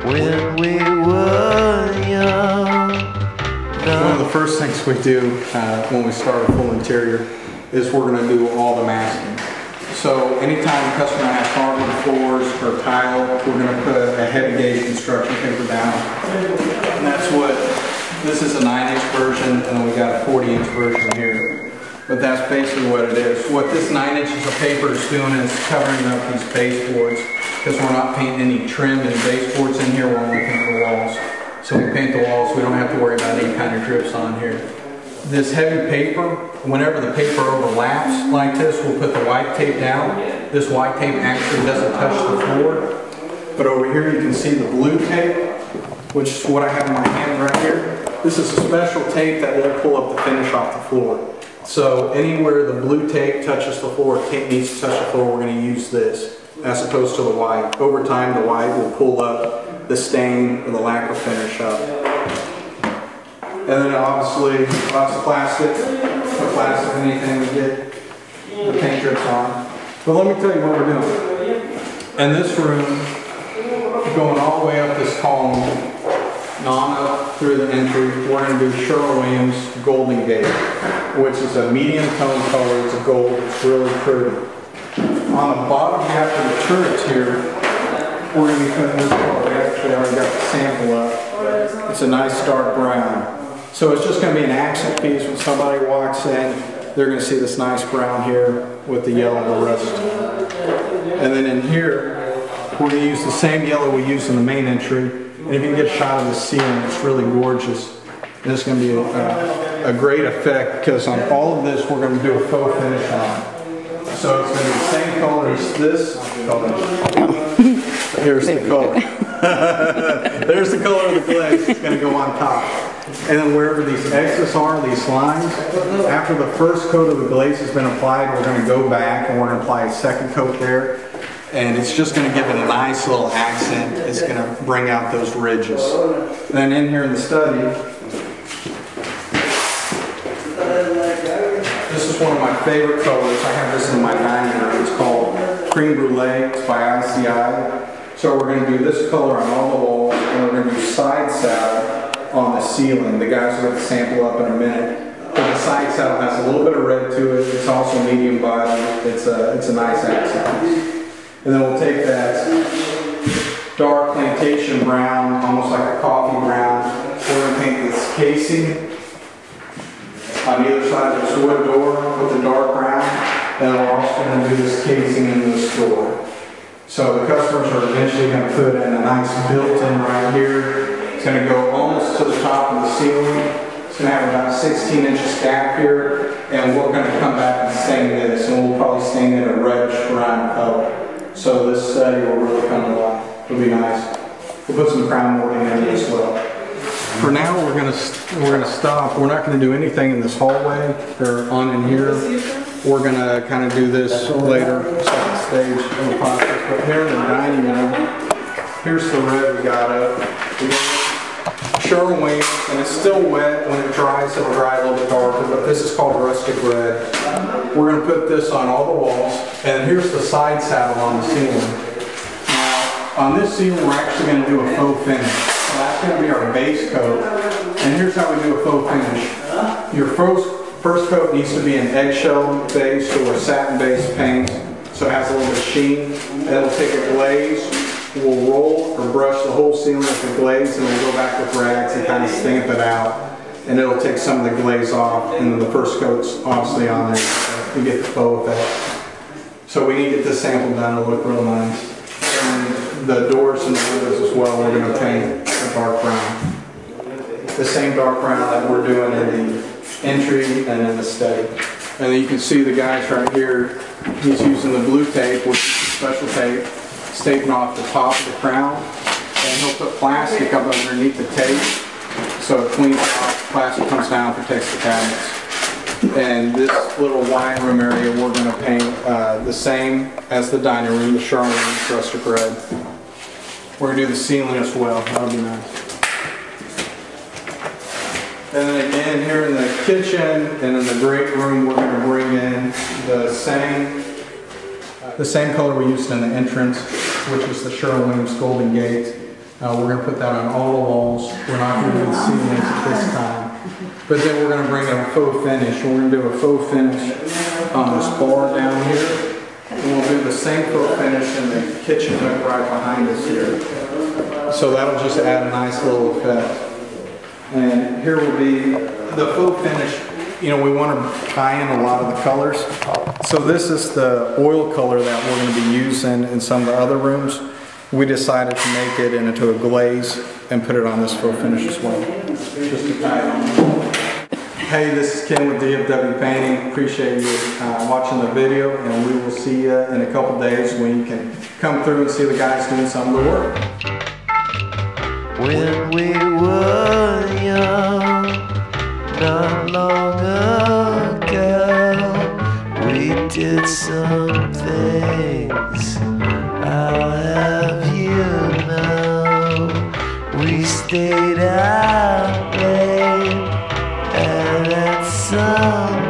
when we were young. One of the first things we do when we start a full interior is we're going to do all the masking. So anytime a customer has hardwood floors or tile, we're going to put a heavy gauge construction paper down. And that's what, this is a 9-inch version, and then we got a 40-inch version here. But that's basically what it is. What this 9 inches of paper is doing is covering up these baseboards, because we're not painting any trim and baseboards in here, we're only painting the walls. So we paint the walls, we don't have to worry about any kind of drips on here. This heavy paper, whenever the paper overlaps like this, we'll put the white tape down. This white tape actually doesn't touch the floor. But over here you can see the blue tape, which is what I have in my hand right here. This is a special tape that won't pull up the finish off the floor. So anywhere the blue tape touches the floor, tape needs to touch the floor, we're going to use this as opposed to the white. Over time the white will pull up the stain or the lacquer finish up. And then obviously lots of plastic, put plastic in anything we get the paint drips on. But let me tell you what we're doing. In this room, going all the way up this column, on up through the entry, we're going to do Sherwin-Williams Golden Gate, which is a medium tone color. It's a gold. It's really pretty. On the bottom half of the turrets here, we're going to be putting this color. We actually already got the sample up. It's a nice dark brown. So it's just going to be an accent piece. When somebody walks in, they're going to see this nice brown here with the yellow rust. And then in here, we're going to use the same yellow we used in the main entry. And if you can get a shot of the ceiling, it's really gorgeous. And it's going to be a great effect, because on all of this we're going to do a faux finish on. So it's going to be the same color as this color. Here's the color. There's the color of the glaze. It's going to go on top. And then wherever these X's are, these lines, after the first coat of the glaze has been applied, we're going to go back and we're going to apply a second coat there. And it's just going to give it a nice little accent. It's going to bring out those ridges. Then in here in the study, this is one of my favorite colors. I have this in my dining room. It's called Cream Brulee. It's by ICI. So we're going to do this color on all the walls, and we're going to do side saddle on the ceiling. The guys are going to sample up in a minute. But the side saddle has a little bit of red to it. It's also medium body. It's a nice accent piece. And then we'll take that dark plantation brown, almost like a coffee brown. We're going to paint this casing on the other side of this wood door with the dark brown. And we're also going to do this casing in this door. So the customers are eventually going to put in a nice built-in right here. It's going to go almost to the top of the ceiling. It's going to have about a 16-inch gap here. And we're going to come back and stain this. And we'll probably stain it a reddish brown color. So this study will really come to life. It'll be nice. We'll put some crown molding in it as well. For now, we're gonna stop. We're not gonna do anything in this hallway or on in here. We're gonna kind of do this later, second stage in the process. But here in the dining room, here's the red we got up. We got Sherwin-Williams, and it's still wet. When it dries, it'll dry a little bit darker. But this is called rustic red. We're going to put this on all the walls, and here's the side saddle on the ceiling. Now, on this ceiling, we're actually going to do a faux finish. So that's going to be our base coat, and here's how we do a faux finish. Your first coat needs to be an eggshell base or a satin base paint, so it has a little bit of sheen. And then we'll take a glaze, we'll roll or brush the whole ceiling with the glaze, and we'll go back with rags and kind of stamp it out. And it'll take some of the glaze off, and then the first coat's obviously on there. You get the faux effect. So we need to get this sample done to look real nice. And the doors and the windows as well, we're going to paint a dark brown. The same dark brown that we're doing in the entry and in the study. And then you can see the guys right here, he's using the blue tape, which is a special tape, taping off the top of the crown. And he'll put plastic up underneath the tape, so it cleans off. Plastic comes down, protects the cabinets. And this little wine room area, we're going to paint the same as the dining room, the Sherwin-Williams rustic red. We're going to do the ceiling as well. That'll be nice. And then again, here in the kitchen and in the great room, we're going to bring in the same color we used in the entrance, which is the Sherwin-Williams Golden Gate. We're going to put that on all the walls. We're not going to do the ceilings at this time. But then we're going to bring a faux finish. We're going to do a faux finish on this bar down here. And we'll do the same faux finish in the kitchen hook right behind us here. So that'll just add a nice little effect. And here will be the faux finish. You know, we want to tie in a lot of the colors. So this is the oil color that we're going to be using in some of the other rooms. We decided to make it into a glaze and put it on this faux finish as well. Just to tie it on. Hey, this is Ken with DFW Painting. Appreciate you watching the video, and we will see you in a couple days when you can come through and see the guys doing some of the work. When we were young, not long ago, we did some things, I'll have you know. We stayed out late and at some